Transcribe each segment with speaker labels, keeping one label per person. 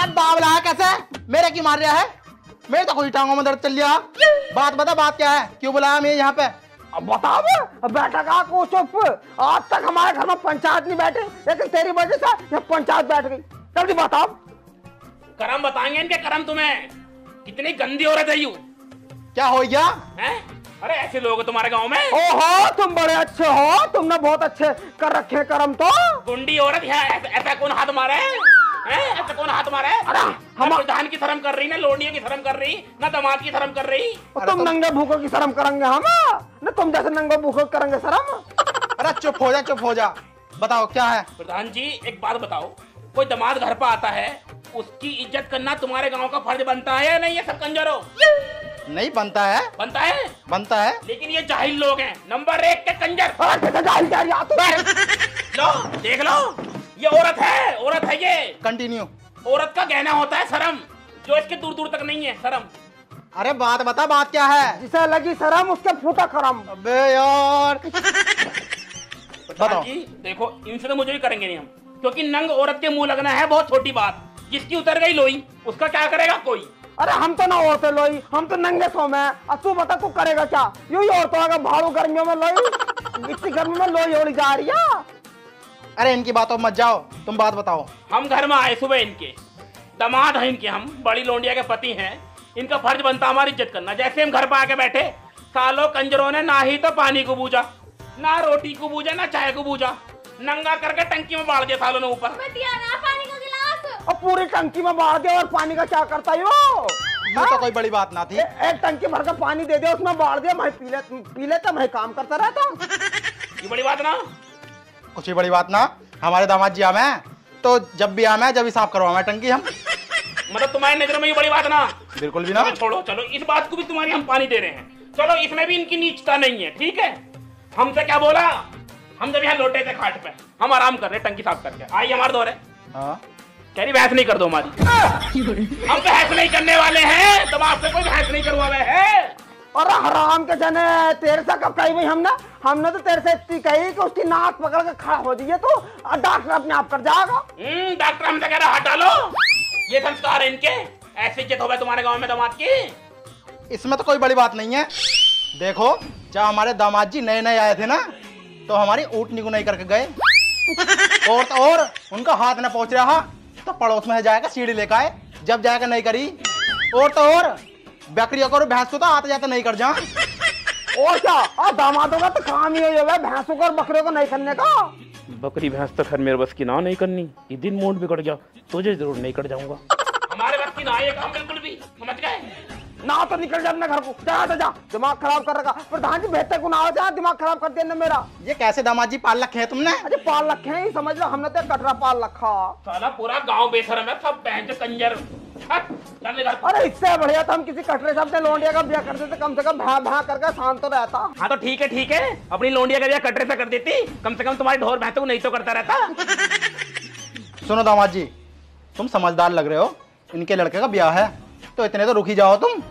Speaker 1: हाथ बावला है कैसे? मेरे की मार रहा है? मेरे तो कोई टांगों में दर्द चल रहा। बात बता, बात क्या है? क्यों बुलाया मैं यहाँ पे?
Speaker 2: अब बताओ। बैठा का को चुप। आज तक हमारे घर में पंचायत नहीं बैठे, लेकिन तेरी वजह से ये पंचायत बैठ गई। जल्दी बताओ।
Speaker 3: करम बताएंगे इनके करम तुम्हें। कितनी गंदी औरत है यू।
Speaker 1: क्या हो गया?
Speaker 3: अरे ऐसे लोग तुम्हारे गांव में?
Speaker 2: ओहो तुम बड़े अच्छे हो, तुमने बहुत अच्छे कर रखे करम तो।
Speaker 3: गुंडी औरत है, ऐसा कौन हाथ मारे है? ऐसा कौन हाथ मारे?
Speaker 2: अरे
Speaker 3: हम प्रधान की शर्म कर रही, ना लोडियों की शर्म कर रही, ना दामाद की शर्म कर रही।
Speaker 2: तुम नंगे भूखों की शर्म करेंगे हम न? तुम जैसे नंगे भूखों करेंगे शर्म?
Speaker 1: अरे चुप हो जा, चुप हो जा। बताओ क्या है?
Speaker 3: प्रधान जी एक बात बताओ, कोई दामाद घर पर आता है, उसकी इज्जत करना तुम्हारे गांव का फर्ज बनता है या नहीं? ये सब कंजरों
Speaker 1: नहीं बनता है।
Speaker 3: बनता है?
Speaker 1: बनता है।
Speaker 3: लेकिन ये जाहिल लोग हैं, नंबर 1 के कंजर। लो देख लो, ये औरत है, औरत है ये।
Speaker 1: कंटिन्यू।
Speaker 3: औरत का गहना होता है शर्म, जो इसके दूर दूर तक नहीं है शर्म।
Speaker 1: अरे बात बता, बात क्या है?
Speaker 2: जिसे लगी शर्म उसके फूटा करम।
Speaker 1: अबे यार
Speaker 3: बताओ जी, देखो इनसे तो मुझे भी करेंगे नहीं हम, क्योंकि नंग औरत के मुंह लगना है बहुत छोटी बात। जिसकी उतर गई लोई उसका क्या करेगा कोई?
Speaker 2: अरे हम तो ना औरतें लोई, हम तो नंगे सो में। अब तू बता तू करेगा क्या? यूं ही औरतों का भाड़ू गर्मियों में लोई, इतनी गर्मी में लोई ओढ़ी जा रही है।
Speaker 1: अरे इनकी बातों मत जाओ, तुम बात बताओ।
Speaker 3: हम घर में आए सुबह, इनके दामाद हैं, इनके हम बड़ी लोंडिया के पति हैं। इनका फर्ज बनता हमारी इज्जत करना। जैसे हम घर पर आके बैठे, सालों कंजरों ने ना ही तो पानी को बूझा, ना रोटी को बूझा, ना चाय को बूझा, नंगा करके टंकी में बाढ़ दिया सालों ने ऊपर।
Speaker 4: पानी का गिलास
Speaker 2: और पूरी टंकी में बाढ़ दिया, और पानी का क्या करता है
Speaker 1: ये तो कोई बड़ी बात ना थी।
Speaker 2: एक टंकी भर का पानी दे दिया, उसमें बाढ़ दिया, मैं पी लेता, मैं काम करता रहता।
Speaker 3: ये बड़ी बात ना?
Speaker 1: कुछ भी बड़ी बात ना। हमारे दामाद जी आमे तो जब भी आमे जब भी साफ करवाए टंकी हम।
Speaker 3: मतलब तुम्हारी नजरों में ये बड़ी बात ना?
Speaker 1: बिल्कुल भी ना।
Speaker 3: छोड़ो, चलो इस बात को भी तुम्हारी हम पानी दे रहे हैं। चलो इसमें भी इनकी नीचता नहीं है, ठीक है? हमसे क्या बोला? हम जब यहाँ लोटे थे खाट पे, हम आराम कर रहे टंकी साफ करके। आई हमारे दौरे, कह रही बहस नहीं कर दो हमारी। हम बहस नहीं करने वाले हैं, तुम आपसे कोई बहस नहीं करवा रहे हैं।
Speaker 2: और हराम के जने तेरे से कब कही भाई? हमने तो तेरे से इतनी कही कि उसकी नाक पकड़ के खड़ा हो जाइए तो डॉक्टर अपने आप कर जाएगा।
Speaker 3: डॉक्टर हमसे कह रहा हटा लो। ये संस्कार है इनके, ऐसे इज्जत हो गए तुम्हारे गांव में दामाद की।
Speaker 1: इसमें तो कोई बड़ी बात नहीं है। देखो जब हमारे दामाद जी नए नए आए थे ना, तो हमारी ऊँटनी को नहीं करके गए, और उनका हाथ न पहुंच रहा तो पड़ोस में जाएगा सीढ़ी लेकर आए, जब जाएगा नहीं करी। और तो और बकरियों को भैंस को तो आते जाते नहीं कर जा।
Speaker 2: और क्या दामादों का तो काम ही है भैंसों को और बकरियों को नहीं करने का।
Speaker 3: बकरी भैंस तो खैर मेरे बस की ना नहीं करनी। ये दिन मूड बिगड़ गया, तुझे जरूर नहीं कर जाऊंगा। हमारे बस की ना ये काम बिल्कुल भी, समझ गए
Speaker 2: ना? तो निकल जा अपने घर को, जा दिमाग खराब कर रखा। प्रधान जी बेहतर को ना हो जा, दिमाग खराब कर दिया मेरा।
Speaker 1: ये कैसे दामाद जी पाल रखे है तुमने?
Speaker 2: अरे पाल रखे हैं, समझ लो हमने तो कटरा पाल रखा।
Speaker 3: साला पूरा गांव बेशरम है, सब बहन कंजर।
Speaker 2: अरे इससे बढ़िया तो हम किसी कटरे साहब से लोंडिया का ब्याह कर देते, कम से कम भा भा करके शांत तो रहता।
Speaker 3: हाँ तो ठीक है, अपनी लोंडिया का ब्याह कटरे से कर देती, कम से कम तुम्हारी ढोर भैंसों को नहीं तो करता रहता।
Speaker 1: सुनो दामाद जी, तुम समझदार लग रहे हो। इनके लड़के का ब्याह है तो इतने तो रुक ही जाओ तुम।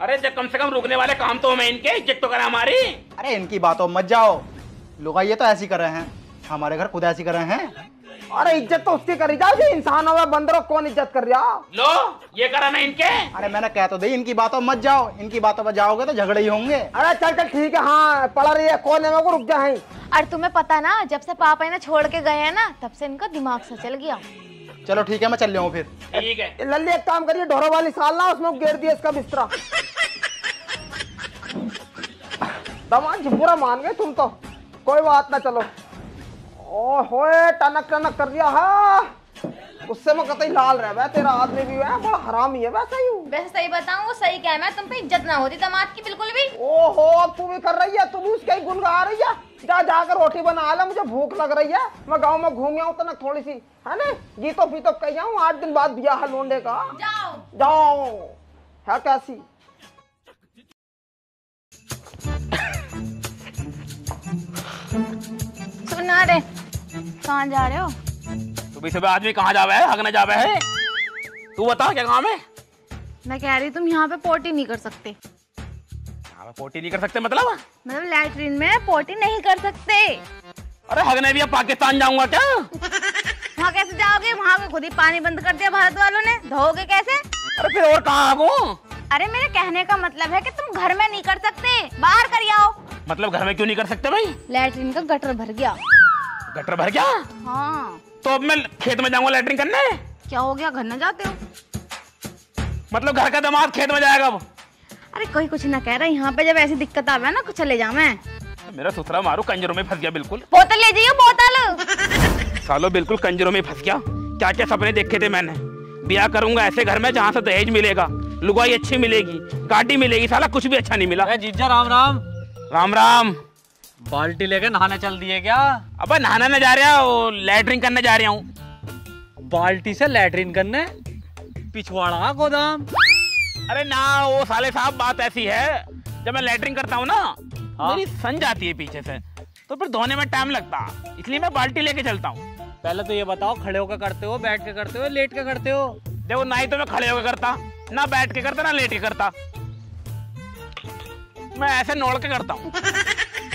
Speaker 3: अरे जब कम से कम रुकने वाले काम तो मैं इनके, इज्जत तो करा हमारी।
Speaker 1: अरे इनकी बातों मत जाओ, लोग ये तो ऐसी कर रहे हैं, हमारे घर खुद ऐसी कर रहे हैं।
Speaker 2: अरे इज्जत तो उसकी करी जाओ जो इंसान हुआ, बंदरों कौन इज्जत कर रहा?
Speaker 3: लो ये करा ना इनके।
Speaker 1: अरे मैंने कह तो दी इनकी बातों मत जाओ, इनकी बातों पर जाओगे तो झगड़े ही होंगे।
Speaker 2: अरे चल ठीक है, हाँ पड़ा रही है कोने में को, रुक जाए।
Speaker 4: और तुम्हें पता ना, जब से पापा इन्हें छोड़ के गए हैं ना, तब से इनका दिमाग सा चल गया।
Speaker 1: चलो ठीक है, मैं चल रहा हूँ फिर।
Speaker 3: ठीक है
Speaker 2: लल्ली एक काम करिए, ढोरों वाली साल ना उसमें गिर दिया इसका बिस्तरा। दामाद जी पूरा मान गए तुम तो, कोई बात ना। चलो ओ होए टनक कर दिया है, उससे मैं कतई लाल रह तेरा आदमी भी है, बड़ा हरामी है वैसे ही।
Speaker 4: वैसे सही बताऊं वो सही कह, मैं तुम पे इज्जत ना होती दामाद की बिल्कुल भी।
Speaker 2: ओहो अब तू भी कर रही है, तू भी उसका ही गुन गा रही है। जाकर रोटी बना ले, मुझे भूख लग रही है। मैं गांव में घूम आऊँ तो ना थोड़ी सी है ना, जीतो पीतो कह जाऊँ। 8 दिन बाद ब्याह है लोंडे का। जाओ है कैसी?
Speaker 4: सुना रे, कहाँ जा रहे हो?
Speaker 3: सुबह सुबह आदमी कहाँ जावे है, हगने जावे है? तू बता क्या काम है?
Speaker 4: मैं कह रही तुम यहाँ पे पोटी नहीं कर सकते।
Speaker 3: पोटी नहीं कर सकते मतलब
Speaker 4: लैट्रिन में पोटी नहीं कर सकते।
Speaker 3: अरे हगने भी अब पाकिस्तान जाऊंगा क्या?
Speaker 4: वहाँ कैसे जाओगे? वहाँ खुद ही पानी बंद कर दिया भारत वालों ने, धोओगे कैसे?
Speaker 3: अरे फिर और कहाँ आगू?
Speaker 4: अरे मेरे कहने का मतलब है कि तुम घर में नहीं कर सकते, बाहर कर आओ।
Speaker 3: मतलब घर में क्यों नहीं कर सकते भाई?
Speaker 4: लैट्रिन का गटर भर गया।
Speaker 3: गटर भर गया?
Speaker 4: हाँ।
Speaker 3: तो अब मैं खेत में जाऊंगा लैट्रिन करने।
Speaker 4: क्या हो गया, घर न जाते हो?
Speaker 3: मतलब घर का दामाद खेत में जाएगा अब?
Speaker 4: अरे कोई कुछ ना कह रहा, यहाँ पे जब ऐसी दिक्कत आवे ना, कुछ चले जाऊं मैं।
Speaker 3: मेरा सुथरा मारू कंजरों में फंस गया बिल्कुल।
Speaker 4: बोतल ले जाइए, बोतल।
Speaker 3: सालो बिल्कुल कंजरों में फंस गया। क्या क्या सपने देखे थे मैंने, ब्याह करूंगा ऐसे घर में जहाँ से दहेज मिलेगा, लुगाई अच्छी मिलेगी, गाड़ी मिलेगी, साला कुछ भी अच्छा नहीं मिला।
Speaker 5: जीजा राम राम।
Speaker 3: राम राम।
Speaker 5: बाल्टी लेके नहाने चल दिए क्या?
Speaker 3: अबे नहाना न जा रहा हूँ, लैट्रिन करने जा रहा हूँ।
Speaker 5: बाल्टी से लैट्रिन करने? पिछवाड़ा गोदाम।
Speaker 3: अरे ना वो साले साहब, बात ऐसी है जब मैं लैट्रिन करता हूँ ना,
Speaker 5: हाँ?
Speaker 3: मेरी सन जाती है पीछे से, तो फिर धोने में टाइम लगता, इसलिए मैं बाल्टी लेके चलता हूँ।
Speaker 5: पहले तो ये बताओ, खड़े होकर करते हो, बैठ के करते हो, लेट के करते हो?
Speaker 3: देखो ना ही तो मैं खड़े होकर करता, ना बैठ के करता, ना लेट के करता, मैं ऐसे नोड़ के करता हूँ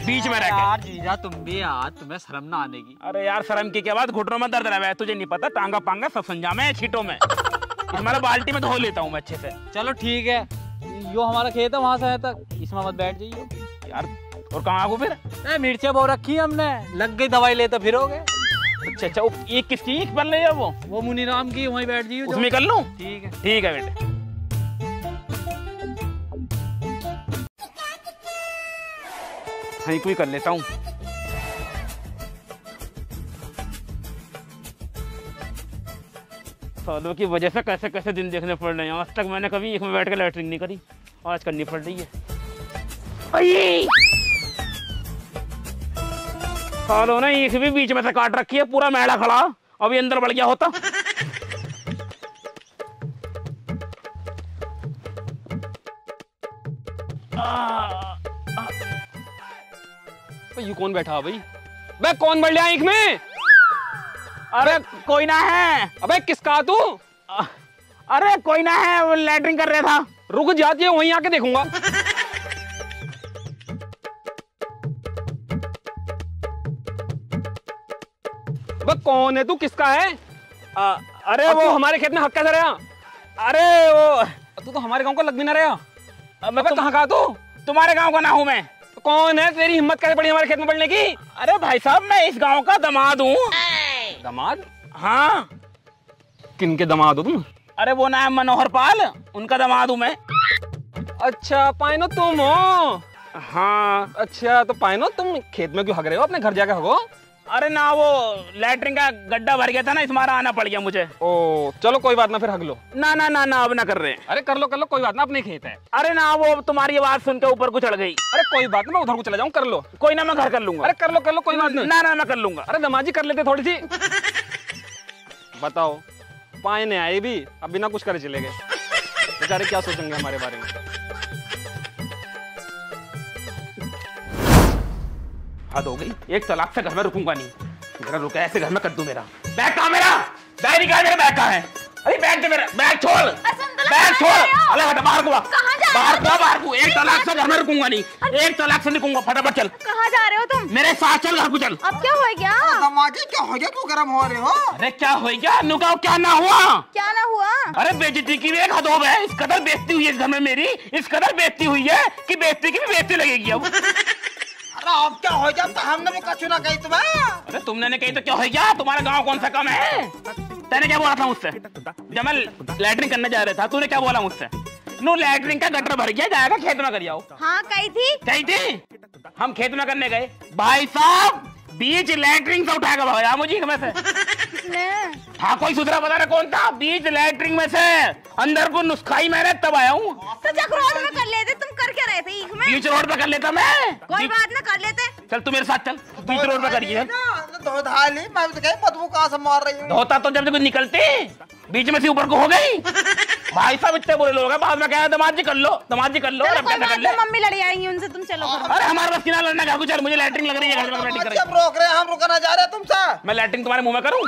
Speaker 3: बीच में रह के।
Speaker 5: यार जीजा तुम भी यार, तुम्हें शर्म ना आने की?
Speaker 3: अरे यार शर्म की क्या बात, घुटनों में दर्द रहा है, तुझे नहीं पता, टांगा पांगा सब संजा में छीटों में। हमारा बाल्टी में धो लेता हूँ मैं अच्छे से।
Speaker 5: चलो ठीक है, यो हमारा खेत है, वहां से तक, इसमें मत बैठ जाइए
Speaker 3: यार। और कहाँ आगू फिर?
Speaker 5: मिर्चे बो रखी हमने, लग गई दवाई लेते फिरोगे।
Speaker 3: अच्छा अच्छा, ये किसकी ईख बन रही है? वो
Speaker 5: मुनीराम की, वहीं बैठ जाइए।
Speaker 3: उसमें कर लूं?
Speaker 5: ठीक है।
Speaker 3: ठीक है बेटे। हाँ कोई कर लेता हूँ। सालों की वजह से कैसे कैसे दिन देखने पड़ रहे हैं। आज तक मैंने कभी एक में बैठ के लैट्रिन नहीं करी, आज करनी पड़ रही है। सालों ने ईख भी बीच में से काट रखी है, पूरा मैला खड़ा, अभी अंदर बढ़ गया होता।
Speaker 5: ये कौन बैठा भाई? बे कौन बढ़ लिया ईख में?
Speaker 3: अरे कोई ना है।
Speaker 5: अबे किसका तू?
Speaker 3: अरे कोई ना है, वो लैट्रिन कर रहा था।
Speaker 5: रुक जाती है, वहीं आके देखूंगा। अबे कौन है तू, किसका है?
Speaker 3: अरे
Speaker 5: अब
Speaker 3: वो
Speaker 5: तू हमारे खेत में हक कैसे रहा?
Speaker 3: अरे वो
Speaker 5: तू तो हमारे गांव का लग भी ना रहा।
Speaker 3: मैं
Speaker 5: कहाँ का तू?
Speaker 3: तुम्हारे गांव का ना हूँ मैं।
Speaker 5: तो कौन है? तेरी हिम्मत कैसे पड़ी हमारे खेत में बढ़ने की?
Speaker 3: अरे भाई साहब, मैं इस गांव का दामाद हूँ।
Speaker 5: दामाद?
Speaker 3: हाँ।
Speaker 5: किन के दामाद हो तुम?
Speaker 3: अरे वो ना है मनोहर पाल, उनका दामाद हूँ मैं।
Speaker 5: अच्छा पाइनो तुम हो?
Speaker 3: हाँ।
Speaker 5: अच्छा तो पाइनो तुम खेत में क्यों हग रहे हो? अपने घर जाकर हगो।
Speaker 3: अरे ना वो लैट्रिन का गड्ढा भर गया था ना, इस मारा आना पड़ गया मुझे।
Speaker 5: ओ चलो कोई बात ना, फिर हग लो।
Speaker 3: ना ना ना ना, अब ना कर रहे।
Speaker 5: अरे कर लो कोई बात ना, अपने खेत है।
Speaker 3: अरे ना वो तुम्हारी आवाज सुन के ऊपर को चढ़ गई।
Speaker 5: अरे कोई बात ना, मैं उधर को चला जाऊँ, कर लो।
Speaker 3: कोई ना, मैं घर कर लूंगा।
Speaker 5: अरे कर लो कोई बात नहीं।
Speaker 3: ना ना मैं कर लूंगा।
Speaker 5: अरे दमाजी कर लेते थोड़ी सी। बताओ, पाए ने आए भी अब बिना कुछ करे चले गए, बेचारे क्या सोचेंगे हमारे बारे में।
Speaker 3: हद हो गई, एक तलाक से घर में रुकूंगा नहीं। मेरा रुका ऐसे घर में कर दूं। मेरा बैग कहाँ? मेरा बैग निकाल, मेरा बैग कहाँ है? अरे बैग दे मेरा, बैग छोड़, बैग छोड़। अरे हट, बाहर को बाहर को। एक तलाक से घर में रुकूंगा नहीं, एक तलाक से निकूंगा। फटाफट चल।
Speaker 4: कहाँ जा रहे हो तुम?
Speaker 3: मेरे साथ चल, घर को चल।
Speaker 4: अब क्या हो गया?
Speaker 2: दमाजी क्या हो गया, तू गर्म हो रहे हो?
Speaker 3: अरे क्या हो गया? नुकाओ क्या ना हुआ?
Speaker 4: क्या ना हुआ?
Speaker 3: अरे बेइज्जती की भी एक हद हो गई। इस कदर बेइज्जती हुई है इस घर में मेरी, इस कदर बेइज्जती हुई है कि बेइज्जती की भी बेइज्जती लगेगी अब।
Speaker 2: अरे अब क्या हो गया? तो हमने भी कछु ना कही तुम्हें।
Speaker 3: अरे तुमने नहीं कही तो क्या हो गया? तुम्हारा गांव कौन सा कम है? तूने क्या बोला था मुझसे जब मैं लैट्रिन करने जा रहा था? तूने क्या बोला मुझसे? नो लैट्रिन का गटर भर गया, जाएगा खेत में कर आओ।
Speaker 4: हाँ कही थी।
Speaker 3: कही थी? हम खेत में करने गए, भाई साहब बीच लैट्रिन से उठाएगा भगाया मुझे में से।
Speaker 4: किसने?
Speaker 3: हाँ कोई सुधरा बता रहा कौन था? बीच लैट्रिन में से अंदर को नुस्खाई मैंने तब आया हूँ।
Speaker 4: तो जब रोड में कर लेते, तुम कर क्या रहे थे ईख में?
Speaker 3: बीच रोड पे कर लेता मैं।
Speaker 4: कोई बात ना, कर लेते।
Speaker 3: चल तू मेरे साथ चल, बीच रोड पे करिए।
Speaker 2: धो धा ली, मैं भी तो कहीं बदबू कहाँ से मार रही हूँ।
Speaker 3: धोता तो जब कुछ निकलते बीच में से ऊपर को हो गई। भाई साहब इतने बुरे लोग हैं, बाद में क्या दमाद जी कर लो, दमाद जी कर लो।
Speaker 4: चलो कोई बात नहीं, मम्मी लड़ी आएंगी उनसे, तुम चलो घर।
Speaker 3: अरे हमारे बस किना लड़ना, घर को चल, मुझे लैट्रिन लग रही है, घर में लैट्रिन कर रही है।
Speaker 2: अब रोक रहे हैं, हम रुकना जा रहे हैं तुमसे।
Speaker 3: मैं लैट्रिन तुम्हारे मुंह में करूं?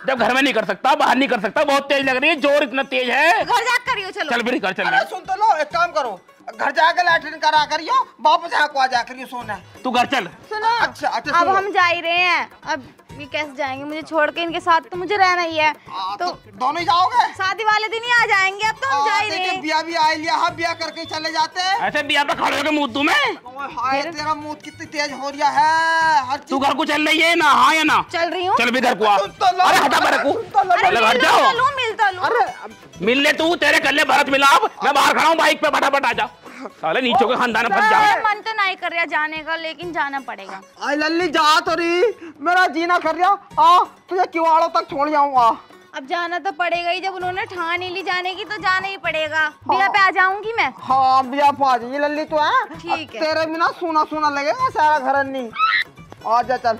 Speaker 3: जब घर में नहीं कर सकता, बाहर नहीं कर सकता, बहुत तेज लग रही है, जोर इतना तेज है।
Speaker 4: घर जा करियो, चलो।
Speaker 3: चल फिर कर, चल।
Speaker 2: अरे सुन तो लो, एक काम करो, घर जाकर लैट्रिन करा करियो, वापस यहाँ को आ जा करियो सोना।
Speaker 3: तू घर चल।
Speaker 4: सुनो,
Speaker 2: अच्छा अच्छा
Speaker 4: अब
Speaker 2: सुनो।
Speaker 4: हम जा ही रहे हैं। अब ये कैसे जाएंगे, मुझे छोड़ के इनके साथ तो मुझे रहना ही है।
Speaker 2: तो दोनों ही जाओगे?
Speaker 4: शादी वाले दिन ही आ जाएंगे, अब तो हम जा ही रहे हैं।
Speaker 2: बिया भी आ लिया, हाँ बिया करके चले जाते।
Speaker 3: ऐसे बिया पे खड़े होके मुँह में।
Speaker 2: हाय तेरा मुंह कितनी तेज हो रहा है, हर
Speaker 3: तू घर को चल रही है ना? हाँ या ना?
Speaker 4: चल रही हूँ।
Speaker 3: चल भी घर को आ। अरे हटा मेरे को।
Speaker 4: अरे
Speaker 3: घर जाओ।
Speaker 4: मिल तो लूं।
Speaker 2: अरे
Speaker 3: मिल ले तू, तेरे कल्ले भरत मिला। अब मैं बाहर खड़ा हूँ, बाइक पे फटाफट आ जा। साले नीचों के खानदान फंस
Speaker 4: मेरा
Speaker 3: जाओ।
Speaker 4: मन तो नहीं कर रहा जाने का, लेकिन जाना पड़ेगा।
Speaker 2: आई लल्ली जा तो रही, मेरा जीना कर रहा। आ तुझे किवाड़ों तक छोड़ जाऊंगा।
Speaker 4: अब जाना तो पड़ेगा ही, जब उन्होंने ठान ही ली जाने की तो जाना ही पड़ेगा। बिया पे आ जाऊंगी मैं।
Speaker 2: हाँ बिया पा जाइए लल्ली तो है।
Speaker 4: ठीक है।
Speaker 2: तेरे बिना सूना सूना लगेगा सारा घर नहीं। आ जा चल।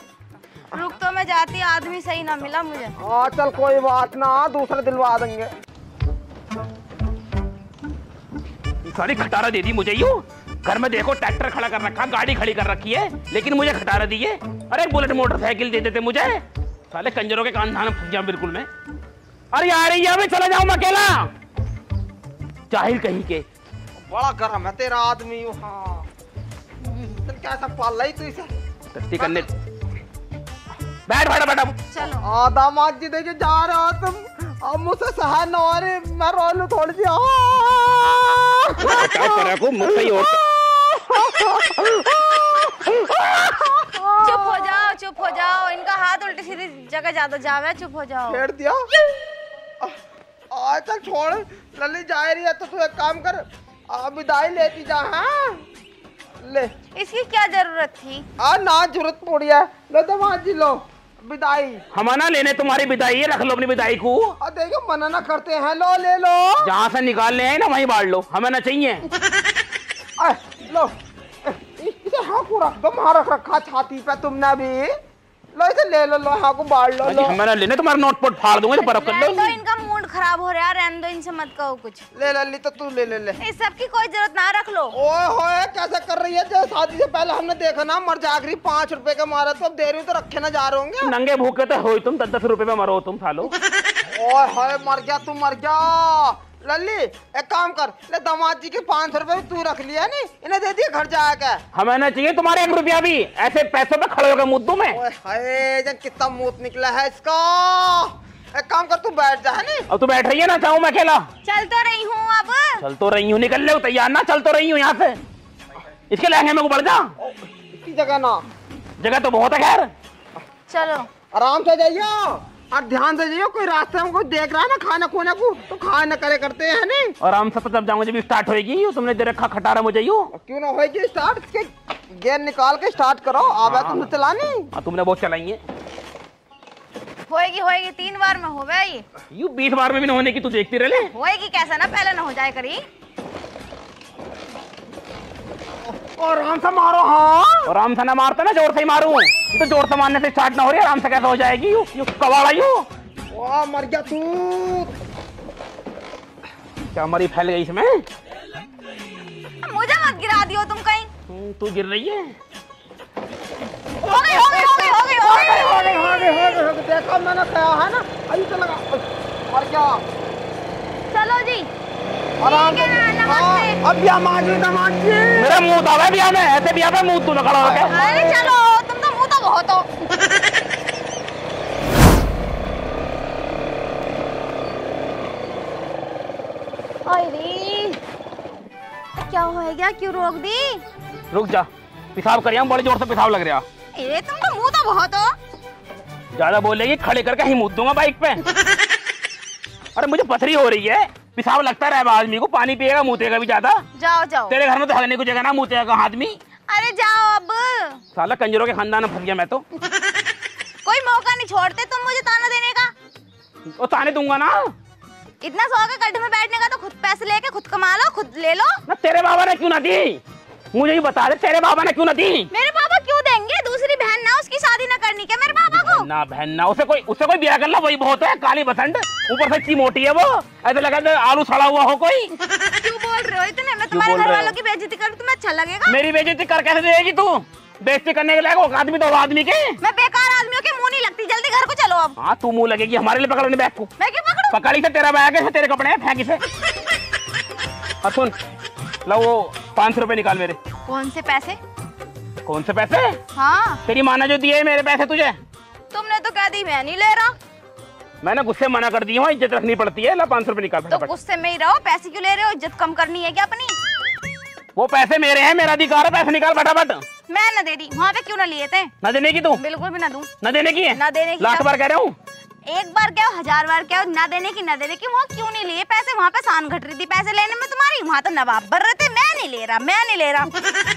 Speaker 4: रुक तो मैं जाती, आदमी सही ना मिला मुझे।
Speaker 2: हाँ चल कोई बात ना, दूसरे दिलवा देंगे।
Speaker 3: सारी खटारा दे दी मुझे यूं। घर में देखो ट्रैक्टर खड़ा कर रखा, गाड़ी खड़ी कर रखी है, लेकिन मुझे खटारा दी है। अरे बुलेट मोटरसाइकिल दे देते मुझे। साले कंजरों के कान धान फंस गया बिल्कुल मैं। अरे यार ये चला जाऊं मैं अकेला, जाहिल कहीं के।
Speaker 2: बड़ा गरम है तेरा आदमी। हाँ चल कैसा पाल रही तू इसे।
Speaker 3: तस्ती करने बैठ बैठ बैठ।
Speaker 4: चलो
Speaker 2: दामाद जी देखिए जा रहे हो तुम, अब मुझसे सहन न हो रही, मैं रो लूं थोड़ी सी।
Speaker 3: क्या करे को मुझसे ही
Speaker 4: चुप हो जाओ, इनका हाथ उल्टी सीधी जगह ज्यादा जावे। चुप हो जाओ।
Speaker 2: छेड़ दिया। चल छोड़, लल्ली जा रही है तो तू एक काम कर, विदाई लेती जा। हाँ ले।
Speaker 4: इसकी क्या जरूरत थी?
Speaker 2: ना जरूरत पड़ी है। लो दामाद जी लो विदाई।
Speaker 3: हम ना लेने तुम्हारी विदाई है, रख लो अपनी विदाई को।
Speaker 2: देखो मना ना करते हैं, लो ले लो।
Speaker 3: जहाँ से निकालने हैं ना वहीं बांट लो, हमें ना चाहिए।
Speaker 2: लो इसे हाँ को रख दो, वहाँ रख रखा छाती पे तुमने भी। लो इसे ले लो, लो हाँ को बांट लो। लो
Speaker 3: हमें ना लेने, तुम्हारा नोट पोट फाड़ दूंगा तो परख कर लो।
Speaker 4: रहने दो, इनका मूड खराब हो रहा है, रहने दो, इनसे मत कहो कुछ।
Speaker 2: ले लल्ली तो तू ले ले ले।
Speaker 4: इस सब की कोई जरूरत ना, रख लो।
Speaker 2: ओए होए कैसा कर रही है, जब शादी से पहले हमने देखा ना मर जागरी 5 रुपए का मारा, तो अब दे रही हूँ तो रखे ना जा रहे होंगे।
Speaker 3: नंगे भूखे तो हो तुम, 10-10 रुपए में मरो तुम सालो।
Speaker 2: ओए होए मर गया तू, मर गया। लल्ली एक काम कर, ले दामाद जी के 500 रुपए तू रख लिया नहीं, इन्हें दे दिए घर जाकर।
Speaker 3: हमें ना चाहिए तुम्हारे 1 रुपया भी, ऐसे पैसों पे खड़े हो गए मुद्दों में।
Speaker 2: ओए हाय जन कितना मूत निकला है इसका। एक काम कर तू बैठ जा। नहीं
Speaker 3: अब तू बैठ रही है ना, चाहूँ मैं अकेला?
Speaker 4: चल तो रही हूँ अब।
Speaker 3: चल तो रही हूँ, निकल ले तैयार ना, चल तो रही हूँ यहाँ से। इसके लहंगे में को बढ़ जा।
Speaker 2: इसकी जगह ना,
Speaker 3: जगह तो बहुत है खैर।
Speaker 4: चलो
Speaker 2: आराम से जाइयो और ध्यान से जाइयो, कोई रास्ते में कोई देख रहा है ना खाना खोने को तो खाए न करे करते हैं नहीं।
Speaker 3: और आराम से तो जब जाऊंगा जब स्टार्ट होएगी, तुमने दे रखा खटारा मुझे यूं।
Speaker 2: क्यों ना होएगी स्टार्ट, के गेयर निकाल के स्टार्ट करो। आवे तुमने चलानी।
Speaker 3: तुमने बहुत चलाई है।
Speaker 4: होएगी 3 बार में हो गई।
Speaker 3: यूं 20 बार में भी न होने की तू देखती रह ले।
Speaker 4: होएगी कैसा ना, पहले ना हो जाए करी।
Speaker 2: और आराम से मारो। हाँ
Speaker 3: और आराम से ना मारता ना, जोर से ही मारूं। ये तो जोर से मारने से स्टार्ट ना हो रही, आराम से कैसे हो जाएगी? यूं कबाड़ा यूं।
Speaker 2: वाह मर गया तू।
Speaker 3: क्या मरी फैल गई इसमें।
Speaker 4: मुझे मत गिरा दियो तुम कहीं।
Speaker 3: तू गिर रही है।
Speaker 4: हो गई।
Speaker 2: देखो मैंने कहा है ना, अभी तो लगा मर गया।
Speaker 4: चलो जी
Speaker 2: आराम
Speaker 4: ठीक है ना, नमस्ते।
Speaker 2: अब बिया माजी दामाद जी।
Speaker 3: मेरा मुंह दावे बिया में, ऐसे बिया पे मुंह तू न खड़ा होके।
Speaker 4: अरे चलो, तुम तो मुंह तो बहुत हो। अरे क्या हो गया, क्यों रोक दी?
Speaker 3: रुक जा, पेशाब कर, बड़े जोर से पेशाब लग रहा।
Speaker 4: ए तुम तो मुंह तो बहुत हो।
Speaker 3: ज्यादा बोलेगी खड़े करके ही मुँह दूंगा बाइक पे। अरे मुझे पथरी हो रही है, पेशाब लगता रहा आदमी को, पानी पिएगा मुतेगा भी ज्यादा।
Speaker 4: जाओ।
Speaker 3: तेरे घर में तो हगने को जगह ना, मुतेगा आदमी।
Speaker 4: अरे जाओ अब।
Speaker 3: साला कंजरों के खानदान में फंस गया मैं तो।
Speaker 4: कोई मौका नहीं छोड़ते तुम मुझे ताना देने का।
Speaker 3: वो ताने दूंगा ना।
Speaker 4: इतना शौक है गड्ढे में बैठने का तो खुद पैसे लेके खुद कमा लो, खुद ले लो
Speaker 3: ना। तेरे बाबा ने क्यों ना दी, मुझे ही बता दे, तेरे बाबा ने क्यों ना दी?
Speaker 4: मेरे पापा क्यों देंगे? दूसरी बहन ना, उसकी शादी ना करनी क्या मेरे पापा को?
Speaker 3: ना बहन ना, उससे कोई ब्याह कर ला, वही बहुत है। काली बसंत, ऊपर से इतनी मोटी है वो, ऐसा लगा आलू सड़ा हुआ हो कोई।
Speaker 4: क्यों बोल रहे हो इतने? मैं तुम्हारे घर वालों की बेइज्जती करूं, तुम्हें अच्छा लगेगा?
Speaker 3: मेरी बेइज्जती कर कैसे देगी तू? बेइज्जती करने के लायक आदमी तो आदमी के।
Speaker 4: मैं बेकार आदमियों के मुंह नहीं लगती, जल्दी घर को चलो अब।
Speaker 3: हाँ तू मुंह लगेगी, हमारे लिए पकड़ो बैग को।
Speaker 4: मैं क्यों पकड़ूं?
Speaker 3: पकड़ी से तेरा बैग है, तेरे कपड़े हैं, फेंक इसे। और सुन, लो वो 500 रुपए निकाल मेरे।
Speaker 4: कौन से पैसे?
Speaker 3: कौन से पैसे?
Speaker 4: हाँ
Speaker 3: तेरी माँ ने जो दिए मेरे पैसे तुझे।
Speaker 4: तुमने तो कह दी मैं नहीं ले रहा।
Speaker 3: मैंने गुस्से मना कर दी हूँ, इज्जत रखनी पड़ती है। ला 500 रुपए निकाल
Speaker 4: तो
Speaker 3: फटाफट।
Speaker 4: गुस्से में ही रहो, पैसे क्यों ले रहे हो? इज्जत कम करनी है क्या अपनी?
Speaker 3: वो पैसे मेरे हैं, मेरा अधिकार है, पैसे निकाल फटाफट।
Speaker 4: मैं न दे दी, वहाँ पे क्यों ना लिए थे?
Speaker 3: न देने की तू?
Speaker 4: बिल्कुल भी ना दूं।
Speaker 3: न देने की है?
Speaker 4: ना देने की।
Speaker 3: लाख बार कह रहा हूँ।
Speaker 4: एक बार क्या 1000 बार क्या, ना देने की वहाँ क्यों नहीं लिए पैसे? वहाँ पे सान घट रही थी पैसे लेने में तुम्हारी, वहाँ तो नवाब भर रहे थे। मैं नहीं ले रहा, मैं नहीं ले रहा।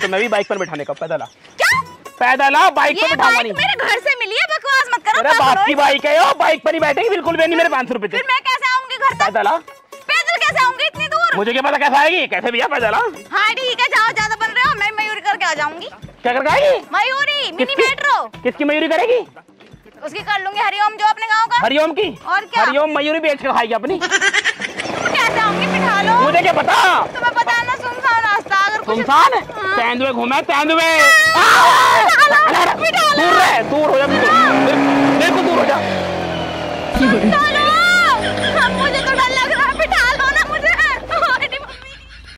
Speaker 3: तो मैं भी बाइक पर बैठाने का। पैदल आ।
Speaker 4: क्या?
Speaker 3: पैदल आ, बाइक पर बैठाऊंगा नहीं।
Speaker 4: मेरे घर से मिली है, बकवास मत करो।
Speaker 3: मेरे बाप की बाइक है यो, बाइक पर ही बैठेगी बिल्कुल भी नहीं। मेरे 500 रुपए।
Speaker 4: फिर मैं कैसे आऊंगी घर तक?
Speaker 3: पैदल आ।
Speaker 4: पैदल कैसे आऊंगी इतनी दूर?
Speaker 3: मुझे क्या पता कैसे आएगी? कैसे भैया पैदल आ।
Speaker 4: हाँ ठीक है, जाओ, ज्यादा बन रहे हो। मैं मयूरी करके आ जाऊंगी।
Speaker 3: क्या करके आएगी?
Speaker 4: मयूरी मिनी
Speaker 3: किसकी?
Speaker 4: मेट्रो।
Speaker 3: किसकी मयूरी करेगी?
Speaker 4: उसकी कर लूंगी, हरिओम जो अपने गाँव का।
Speaker 3: हरिओम की?
Speaker 4: और क्या?
Speaker 3: हरिओम मयूरी बेच कर खाएगी अपनी।
Speaker 4: कैसे आऊंगी? बिठा लो।
Speaker 3: मुझे क्या पता?
Speaker 4: तुम्हें पता है ना, सुनसान रास्ता। अगर कुछ
Speaker 3: सुनसान है? तेंदुए घूमे तेंदुए।